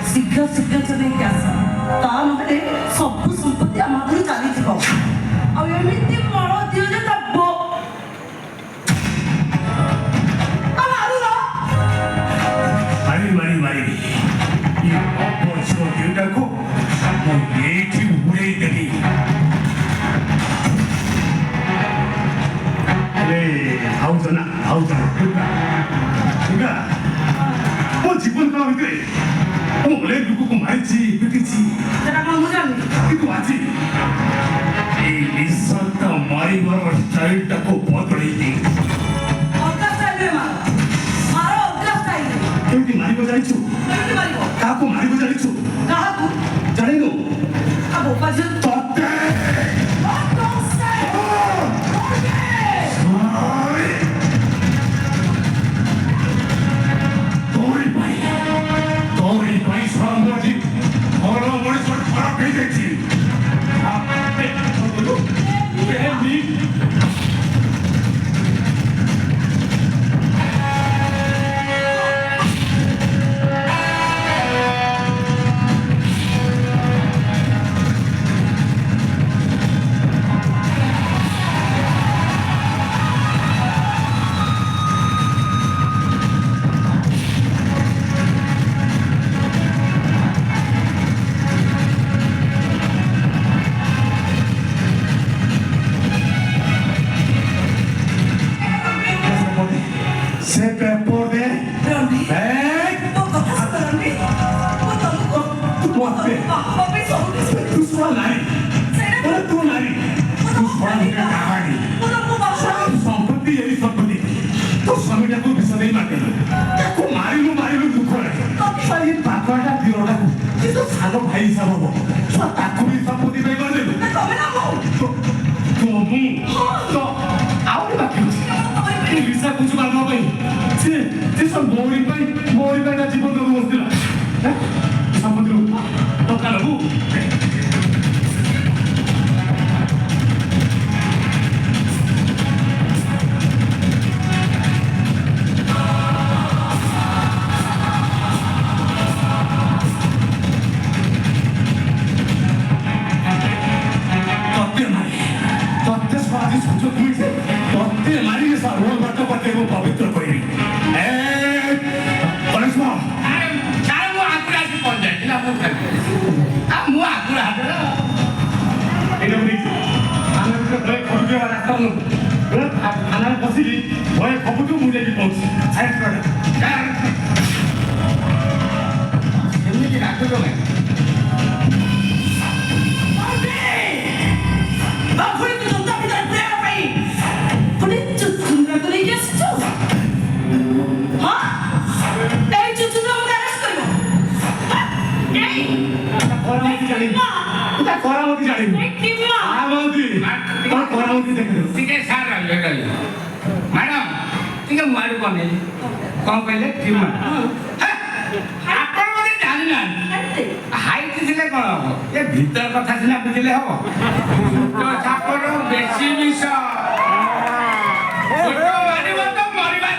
ଶୀଘ୍ର ଶୀଘ୍ର ଚଲେଇକି ଆସ ତା ନହେଲେ ସବୁ ସମ୍ପତ୍ତି ଆମ ହାତରୁ ଚାଲିଯିବ ଆଉ ଏମିତି ମଳ ଦିଅ ଯେ ତା ମାରିବି ଏ ଅପରିଚୟ ଦିଟାକୁ ମୁଁ ଏଇଠି ଉଡ଼େଇ ଦେବି। ଭାଉଜ ନା ଭାଉଜ ମୋ ଜୀବନ କାଳ ଭିତରେ ମୁଁ ଅନେକ ଲୋକକୁ ମାରିଛି ପିଟିଛି କିନ୍ତୁ ଆଜି ଏଇ ନିଃଶବ୍ଦ ମାରିବାର ଷ୍ଟାଇଲଟାକୁ ବଦଳେଇ ଦେଇ କେମିତି ମାରିବ ଜାଣିଛୁ? କାହାକୁ ମାରିବ ଜାଣିଛୁ? ଜାଣିନୁ? ତତେ ଭିତର କଥା ସିନା ବୁଝିଲେ ହବ ସାପର ବେଶୀ ବିଷ ମାରିବ ତ ମରିବାର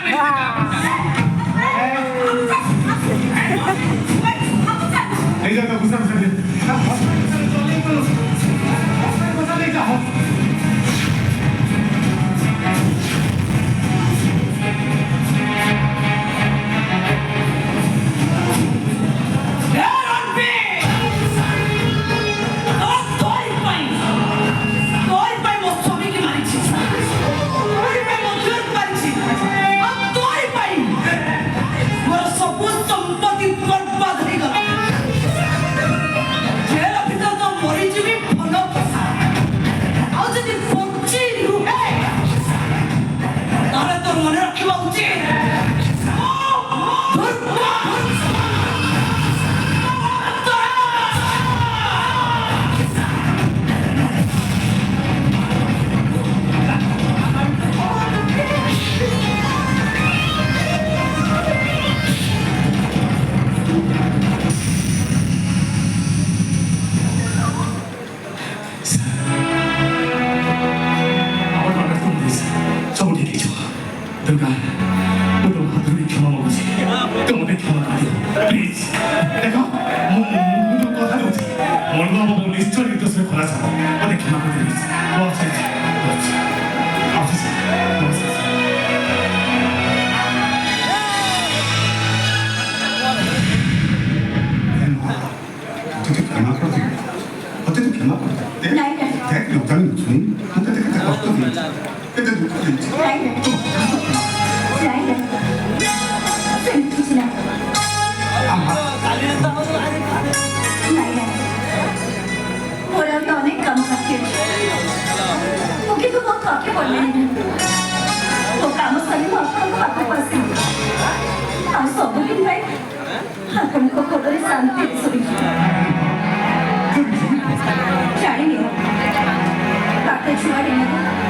ଦୁର୍ଗା ମୁଁ ତମ ହାତରୁ କ୍ଷମା ମାଗୁଛି ତମେ କ୍ଷମା କରିଦିଅ ପ୍ଲିଜ ଦେଖ ମୁଁ ଯୋଉ କଥା କହୁଛି ମୋର ବାବା ମୁଁ ନିଶ୍ଚୟ ନିର୍ଦ୍ଦୋଷରେ ଖଲାସ ହବ ମତେ କ୍ଷମା କରିଦିଅ ମୁଁ ଆସୁଛି ନମସ୍କାର तुझे क्षमा कर दे होते तो क्षमा कर दे नहीं नहीं देख लोकांनी सुनी मुझे ते कते कष्ट दिए कते दुख दिए नहीं नहीं सेमती କିଛି ନାହିଁ नहीं नहीं ମୋର ଆଉ ଅନେକ କାମ ବାକି ଅଛି ମୁଁ କିନ୍ତୁ ମୋ ଥକି ପଡ଼ିଲିଣି ମୋ କାମ ସାରି ମୁଁ ଆପଣଙ୍କ ପାଖକୁ ଆସିବି ଆଉ ସବୁଦିନ ପାଇଁ ଆପଣଙ୍କ କୋଳରେ ଶାନ୍ତିରେ ଶୋଇବି ଜାଣିନି ବାଟ ଛୁଆ ଦିନକୁ